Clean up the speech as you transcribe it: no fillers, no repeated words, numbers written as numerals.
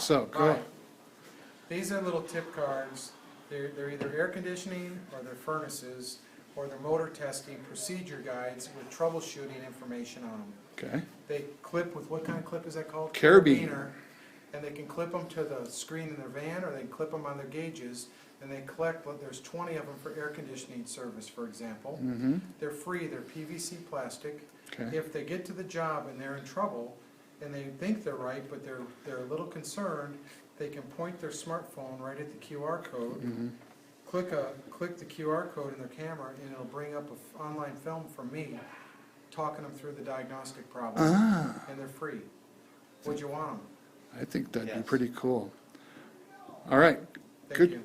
So, go. Alright. These are little tip cards. They're either air conditioning, or they're furnaces, or they're motor testing procedure guides with troubleshooting information on them. Okay. They clip with, what kind of clip is that called? Carabiner. And they can clip them to the screen in their van, or they can clip them on their gauges, and they collect, there's 20 of them for air conditioning service, for example. Mm-hmm. They're free, they're PVC plastic. Okay. If they get to the job and they're in trouble, and they think they're right, but they're a little concerned, they can point their smartphone right at the QR code, Mm-hmm. click the QR code in their camera, and it'll bring up an online film from me, talking them through the diagnostic problem, Ah, and they're free. Would you want them? I think that'd be Yes. pretty cool. All right. Thank Good. you.